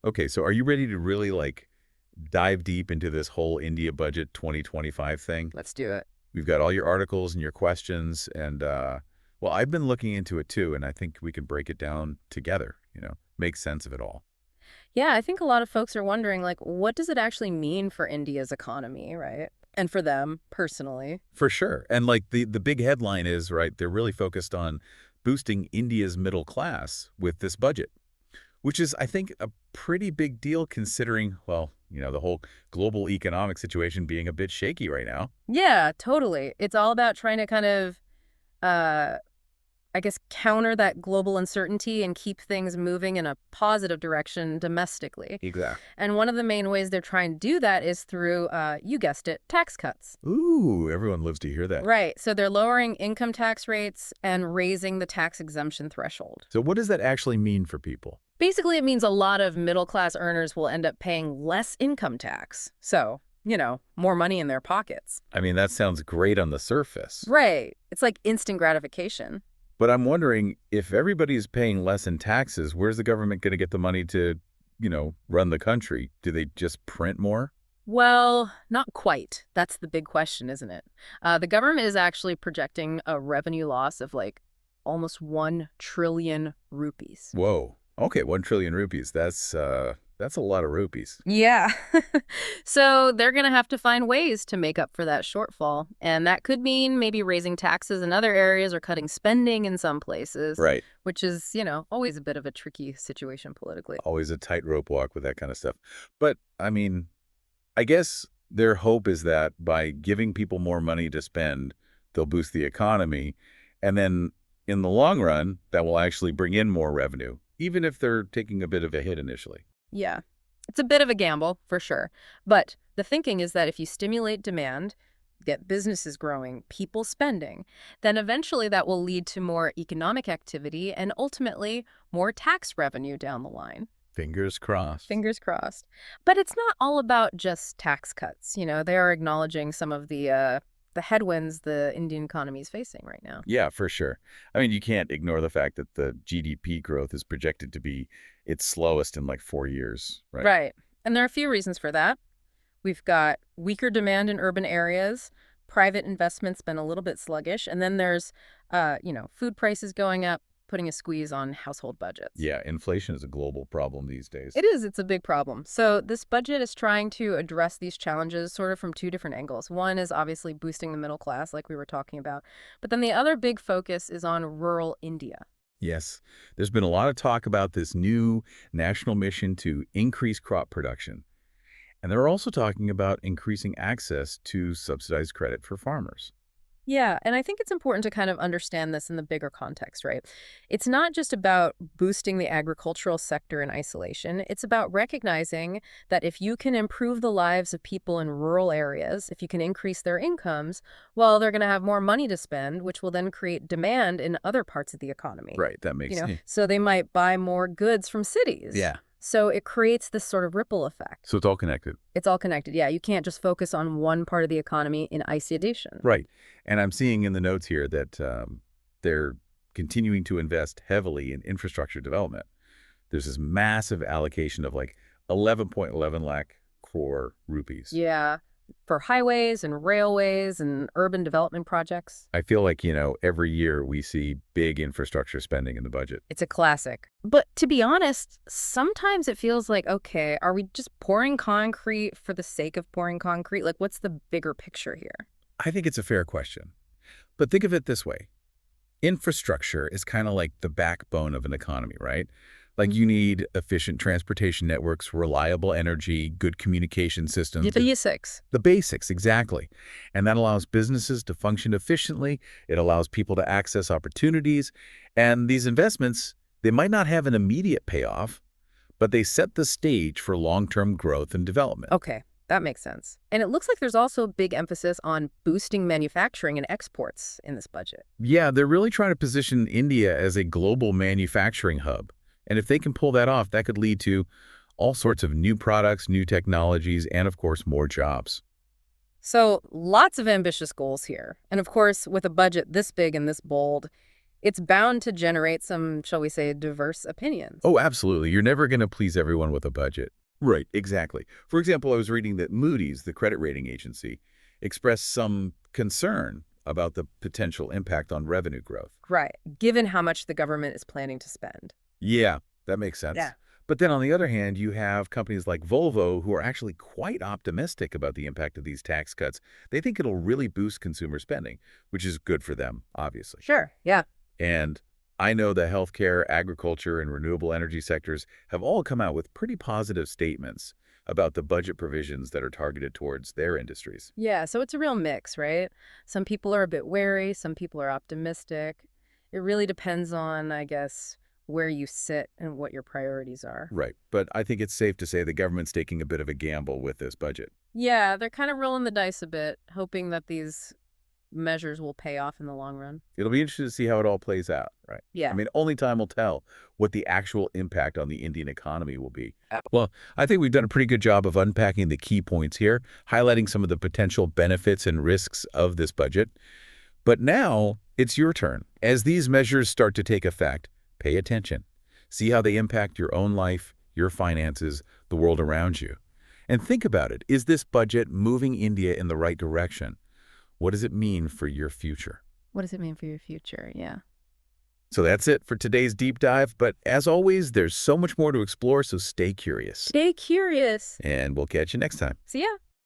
Okay, so are you ready to really like dive deep into this whole India budget 2025 thing? Let's do it. We've got all your articles and your questions and well, I've been looking into it too, and I think we can break it down together, make sense of it all. Yeah, I think a lot of folks are wondering, like, what does it actually mean for India's economy, right? And for them personally. For sure. And like the big headline is, right, they're really focused on boosting India's middle class with this budget, which is I think a pretty big deal considering, well, the whole global economic situation being a bit shaky right now. Yeah, totally. It's all about trying to kind of, uh, I guess, counter that global uncertainty and keep things moving in a positive direction domestically. Exactly. And one of the main ways they're trying to do that is through, you guessed it, tax cuts. Ooh, everyone lives to hear that. Right. So they're lowering income tax rates and raising the tax exemption threshold. So what does that actually mean for people? Basically, it means a lot of middle-class earners will end up paying less income tax. So, more money in their pockets. I mean, that sounds great on the surface. Right. It's like instant gratification. But I'm wondering if everybody's paying less in taxes, where's the government going to get the money to, run the country? Do they just print more? Well, not quite. That's the big question, isn't it? The government is actually projecting a revenue loss of like almost 1 trillion rupees. Whoa. Okay, 1 trillion rupees. That's a lot of rupees. Yeah. So they're going to have to find ways to make up for that shortfall. And that could mean maybe raising taxes in other areas or cutting spending in some places, Right. which is, always a bit of a tricky situation politically. Always a tightrope walk with that kind of stuff. But I mean, I guess their hope is that by giving people more money to spend, they'll boost the economy. And then in the long run, that will actually bring in more revenue, even if they're taking a bit of a hit initially. Yeah. It's a bit of a gamble, for sure. But the thinking is that if you stimulate demand, get businesses growing, people spending, then eventually that will lead to more economic activity and ultimately more tax revenue down the line. Fingers crossed. Fingers crossed. But it's not all about just tax cuts. They are acknowledging some of the headwinds the Indian economy is facing right now. Yeah, for sure. I mean, you can't ignore the fact that the GDP growth is projected to be its slowest in like 4 years, right? Right. And there are a few reasons for that. We've got weaker demand in urban areas. Private investment's been a little bit sluggish. And then there's, food prices going up, putting a squeeze on household budgets. Yeah, inflation is a global problem these days. It is. It's a big problem. So this budget is trying to address these challenges sort of from two different angles. One is obviously boosting the middle class, like we were talking about. But then the other big focus is on rural India. Yes, there's been a lot of talk about this new national mission to increase crop production. And they're also talking about increasing access to subsidized credit for farmers. Yeah, and I think it's important to kind of understand this in the bigger context, right? It's not just about boosting the agricultural sector in isolation. It's about recognizing that if you can improve the lives of people in rural areas, if you can increase their incomes, well, they're going to have more money to spend, which will then create demand in other parts of the economy. Right, that makes sense. So they might buy more goods from cities. Yeah. So it creates this sort of ripple effect. So it's all connected. It's all connected. Yeah, you can't just focus on one part of the economy in isolation. Right. And I'm seeing in the notes here that they're continuing to invest heavily in infrastructure development. There's this massive allocation of like 11.11 lakh crore rupees. Yeah, for highways and railways and urban development projects. I feel like, every year we see big infrastructure spending in the budget. It's a classic. But to be honest, sometimes it feels like, okay, are we just pouring concrete for the sake of pouring concrete? Like, what's the bigger picture here? I think it's a fair question. But think of it this way. Infrastructure is kind of like the backbone of an economy, right? Like you need efficient transportation networks, reliable energy, good communication systems. The basics. The basics, exactly. And that allows businesses to function efficiently. It allows people to access opportunities. And these investments, they might not have an immediate payoff, but they set the stage for long-term growth and development. Okay, that makes sense. And it looks like there's also a big emphasis on boosting manufacturing and exports in this budget. Yeah, they're really trying to position India as a global manufacturing hub. And if they can pull that off, that could lead to all sorts of new products, new technologies, and of course, more jobs. So lots of ambitious goals here. And of course, with a budget this big and this bold, it's bound to generate some, shall we say, diverse opinions. Oh, absolutely. You're never going to please everyone with a budget. Right, exactly. For example, I was reading that Moody's, the credit rating agency, expressed some concern about the potential impact on revenue growth. Right, given how much the government is planning to spend. Yeah, that makes sense. Yeah. But then on the other hand, you have companies like Volvo who are actually quite optimistic about the impact of these tax cuts. They think it'll really boost consumer spending, which is good for them, obviously. Sure, yeah. And I know the healthcare, agriculture, and renewable energy sectors have all come out with pretty positive statements about the budget provisions that are targeted towards their industries. Yeah, so it's a real mix, right? Some people are a bit wary, some people are optimistic. It really depends on, I guess, where you sit and what your priorities are. Right. But I think it's safe to say the government's taking a bit of a gamble with this budget. Yeah, they're kind of rolling the dice a bit, hoping that these measures will pay off in the long run. It'll be interesting to see how it all plays out, right? I Yeah. mean, only time will tell what the actual impact on the Indian economy will be. Well, I think we've done a pretty good job of unpacking the key points here, highlighting some of the potential benefits and risks of this budget. But now it's your turn. As these measures start to take effect, pay attention. See how they impact your own life, your finances, the world around you. And think about it. Is this budget moving India in the right direction? What does it mean for your future? What does it mean for your future? Yeah. So that's it for today's deep dive. But as always, there's so much more to explore, so stay curious. Stay curious. And we'll catch you next time. See ya.